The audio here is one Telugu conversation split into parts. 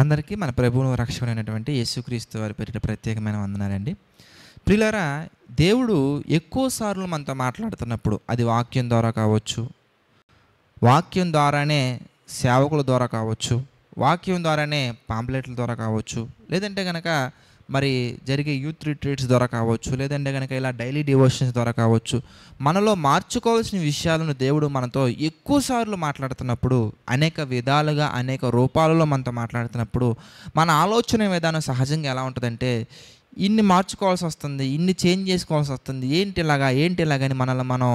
అందరికీ మన ప్రభువును రక్షకుడైనటువంటి యేసుక్రీస్తు వారి పేరిట ప్రత్యేకమైన వందనాలండి. ప్రియులారా, దేవుడు ఎక్కువ సార్లు మనతో మాట్లాడుతున్నప్పుడు అది వాక్యం ద్వారా కావచ్చు, వాక్యం ద్వారానే సేవకుల ద్వారా కావచ్చు, వాక్యం ద్వారానే పాంప్లెట్ల ద్వారా కావచ్చు, లేదంటే కనుక మరి జరిగే యూత్ రిట్రీట్స్ ద్వారా కావచ్చు, లేదంటే కనుక ఇలా డైలీ డివోషన్స్ ద్వారా కావచ్చు, మనలో మార్చుకోవాల్సిన విషయాలను దేవుడు మనతో ఎక్కువ సార్లు మాట్లాడుతున్నప్పుడు, అనేక విధాలుగా అనేక రూపాలలో మనతో మాట్లాడుతున్నప్పుడు మన ఆలోచన విధానం సహజంగా ఎలా ఉంటుందంటే, ఇన్ని మార్చుకోవాల్సి వస్తుంది, ఇన్ని చేంజ్ చేసుకోవాల్సి వస్తుంది, ఏంటి ఇలాగని మనల్ని మనం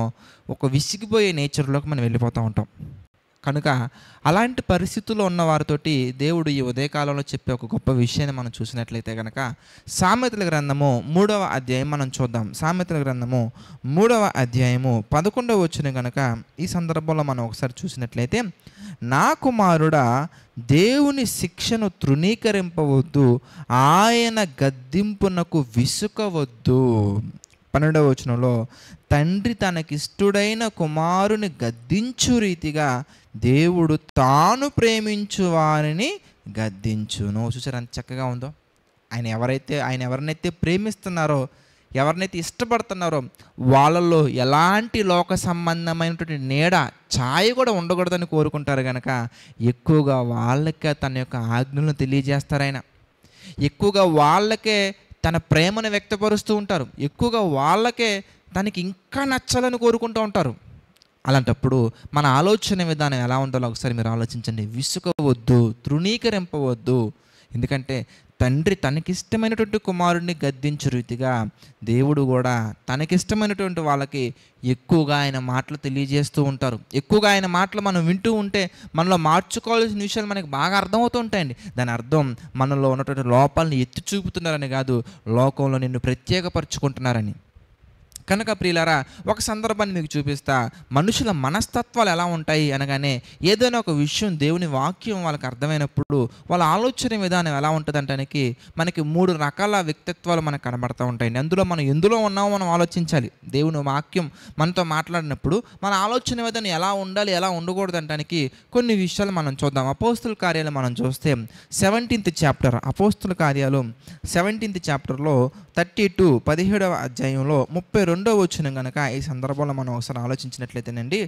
ఒక విసిగిపోయే నేచర్లోకి మనం వెళ్ళిపోతూ ఉంటాం. కనుక అలాంటి పరిస్థితుల్లో ఉన్న వారితోటి దేవుడు ఈ ఉదయకాలంలో చెప్పే ఒక గొప్ప విషయాన్ని మనం చూసినట్లయితే కనుక సామెతల గ్రంథము 3వ అధ్యాయం మనం చూద్దాం. సామెతల గ్రంథము 3వ అధ్యాయము 11వ వచనం కనుక ఈ సందర్భంలో మనం ఒకసారి చూసినట్లయితే, నా కుమారుడా, దేవుని శిక్షను తృణీకరింపవద్దు, ఆయన గద్దింపునకు విసుకవద్దు. 12వ వచనంలో, తండ్రి తనకిష్టుడైన కుమారుని గద్దించు రీతిగా దేవుడు తాను ప్రేమించు వారిని గద్దించును. చూసారు ఎంత చక్కగా ఉందో. ఆయన ఎవరినైతే ప్రేమిస్తున్నారో, ఎవరినైతే ఇష్టపడుతున్నారో వాళ్ళల్లో ఎలాంటి లోక సంబంధమైనటువంటి నీడ ఛాయ కూడా ఉండకూడదని కోరుకుంటారు కనుక ఎక్కువగా వాళ్ళకే తన యొక్క ఆజ్ఞలను తెలియజేస్తారు. ఆయన ఎక్కువగా వాళ్ళకే తన ప్రేమను వ్యక్తపరుస్తూ ఉంటారు. ఎక్కువగా వాళ్ళకే తనకి ఇంకా నచ్చాలని కోరుకుంటూ ఉంటారు. అలాంటప్పుడు మన ఆలోచన విధానం ఎలా ఉండాలో ఒకసారి మీరు ఆలోచించండి. విసుకవద్దు, తృణీకరింపవద్దు. ఎందుకంటే తండ్రి తనకిష్టమైనటువంటి కుమారుడిని గద్దించు రీతిగా దేవుడు కూడా తనకిష్టమైనటువంటి వాళ్ళకి ఎక్కువగా ఆయన మాటలు తెలియజేస్తూ ఉంటారు. ఎక్కువగా ఆయన మాటలు మనం వింటూ ఉంటే మనలో మార్చుకోవాల్సిన విషయాలు మనకి బాగా అర్థమవుతూ ఉంటాయండి. దాని అర్థం మనలో ఉన్నటువంటి లోపాలను ఎత్తి చూపుతున్నారని కాదు, లోకంలో నిన్ను ప్రత్యేకపరుచుకుంటున్నారని. కనుక ప్రియులారా, ఒక సందర్భాన్ని మీకు చూపిస్తా. మనుషుల మనస్తత్వాలు ఎలా ఉంటాయి అనగానే, ఏదైనా ఒక విషయం దేవుని వాక్యం వాళ్ళకి అర్థమైనప్పుడు వాళ్ళ ఆలోచన విధానం ఎలా ఉంటుంది అంటానికి మనకి 3 రకాల వ్యక్తిత్వాలు మనకు కనబడతా ఉంటాయండి. అందులో మనం ఎందులో ఉన్నామో మనం ఆలోచించాలి. దేవుని వాక్యం మనతో మాట్లాడినప్పుడు మన ఆలోచన విధానం ఎలా ఉండాలి, ఎలా ఉండకూడదు అంటానికి కొన్ని విషయాలు మనం చూద్దాం. అపోస్తుల కార్యాలు మనం చూస్తే 17th చాప్టర్, అపోస్తుల కార్యాలు 17th చాప్టర్లో 17వ అధ్యాయంలో 32వ వచనం కనుక ఈ సందర్భంలో మనం ఒకసారి ఆలోచించినట్లయితేనండి,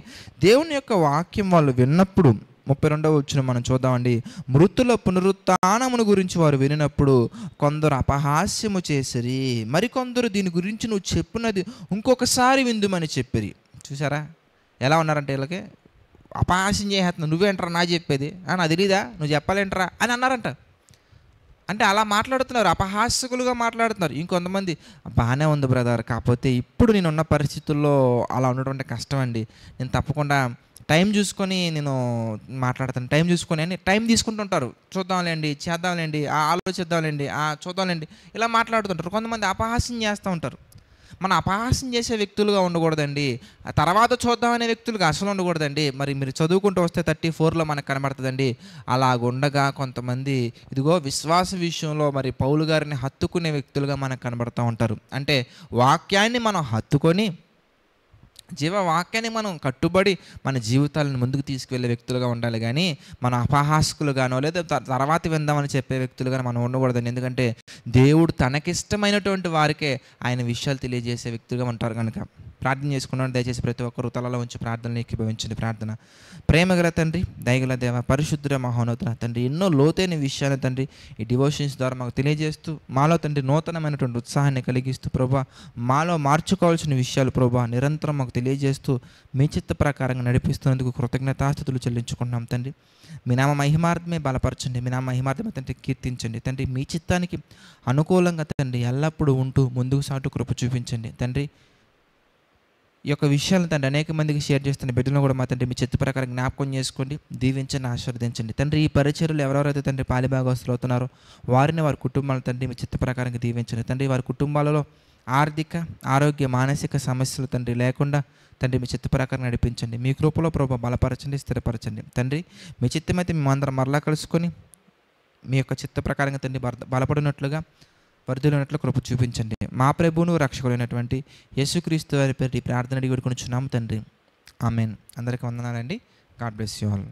దేవుని యొక్క వాక్యం వాళ్ళు విన్నప్పుడు 32వ వచనం మనం చూద్దామండి. మృతుల పునరుత్థానమును గురించి వారు వినినప్పుడు కొందరు అపహాస్యము చేసిరి, మరికొందరు దీని గురించి నువ్వు చెప్పినది ఇంకొకసారి విందుమని చెప్పిరి. చూసారా ఎలా ఉన్నారంటే, వీళ్ళకి అపహాస్యం చేసేస్తున్నావు, నువ్వేంట్రా నా చెప్పేది, నాకు తెలీదా, నువ్వు చెప్పాలేంట్రా అని అన్నారంట. అంటే అలా మాట్లాడుతున్నారు, అపహాస్యకులుగా మాట్లాడుతున్నారు. ఇంకొంతమంది బాగానే ఉంది బ్రదర్, కాకపోతే ఇప్పుడు నేనున్న పరిస్థితుల్లో అలా ఉండటం కష్టం అండి, నేను తప్పకుండా టైం చూసుకొని నేను మాట్లాడతాను, టైం చూసుకొని అని టైం తీసుకుంటుంటారు. చూద్దాంలేండి, చేద్దాంలేండి, ఆలోచిద్దాంలేండి, చూద్దాంలేండి, ఇలా మాట్లాడుతుంటారు. కొంతమంది అపహాస్యం చేస్తూ ఉంటారు. మన అపహాస్యం చేసే వ్యక్తులుగా ఉండకూడదండి, తర్వాత చూద్దామనే వ్యక్తులుగా అసలు ఉండకూడదండి. మరి మీరు చదువుకుంటూ వస్తే 34లో మనకు కనబడుతుందండి. అలాగుండగా కొంతమంది ఇదిగో విశ్వాస విషయంలో మరి పౌలు గారిని హత్తుకునే వ్యక్తులుగా మనకు కనబడుతూ ఉంటారు. అంటే వాక్యాన్ని మనం హత్తుకొని, జీవవాక్యాన్ని మనం కట్టుబడి మన జీవితాలను ముందుకు తీసుకువెళ్ళే వ్యక్తులుగా ఉండాలి. కానీ మన అపహాస్కులుగానో లేదా తర్వాత విందామని చెప్పే వ్యక్తులుగానో మనం ఉండకూడదండి. ఎందుకంటే దేవుడు తనకిష్టమైనటువంటి వారికే ఆయన విషయాలు తెలియజేసే వ్యక్తులుగా ఉంటారు. కనుక ప్రార్థన చేసుకున్నాను. దయచేసి ప్రతి ఒక్కరు తలలో ఉంచి ప్రార్థనలు ఏకీభవించండి. ప్రార్థన. ప్రేమగల తండ్రి, దయగల దేవ, పరిశుద్ధ మహోన్నతుల తండ్రి, ఎన్నో లోతైన విషయాలు తండ్రి ఈ డివోషన్స్ ద్వారా మాకు తెలియజేస్తూ మాలో తండ్రి నూతనమైనటువంటి ఉత్సాహాన్ని కలిగిస్తూ ప్రభా, మాలో మార్చుకోవాల్సిన విషయాలు ప్రభా నిరంతరం మాకు తెలియజేస్తూ మీ చిత్త ప్రకారంగా నడిపిస్తున్నందుకు కృతజ్ఞతాస్తుతులు చెల్లించుకుంటున్నాం తండ్రి. మీ నామ మహిమార్థమే బలపరచండి, మీ నామ మహిమార్థమే తండ్రి కీర్తించండి తండ్రి. మీ చిత్తానికి అనుకూలంగా తండ్రి ఎల్లప్పుడూ ఉంటూ ముందుకు సాటు కృప చూపించండి తండ్రి. ఈ యొక్క విషయాలను తండ్రి అనేక మందికి షేర్ చేస్తున్న బిడ్డలను కూడా మా తండ్రి మీ చిత్త ప్రకారం జ్ఞాపకం చేసుకోండి, దీవించండి, ఆశీర్వదించండి తండ్రి. ఈ పరిచర్యలు ఎవరెవరైతే తండ్రి పాలిభాగస్తులు అవుతున్నారో వారిని, వారి కుటుంబాలను తండ్రి మీ చిత్త ప్రకారంగా దీవించండి తండ్రి. వారి కుటుంబాలలో ఆర్థిక, ఆరోగ్య, మానసిక సమస్యలు తండ్రి లేకుండా తండ్రి మీ చిత్త ప్రకారం నడిపించండి. మీ కృపలో ప్రభు బలపరచండి, స్థిరపరచండి తండ్రి. మీ చిత్తమైతే మేమందరం మరలా కలుసుకొని మీ యొక్క చిత్త ప్రకారంగా తండ్రి బలపడినట్లుగా వర్ధిల్లినట్లు కృప చూపించండి. మా ప్రభువును రక్షకుడైనటువంటి యేసుక్రీస్తు వారి పేరిట ఈ ప్రార్థన అడిగి వేడుకొనుచున్నాము తండ్రి. ఆమేన్. అందరికీ వందనాలండి. God bless you all.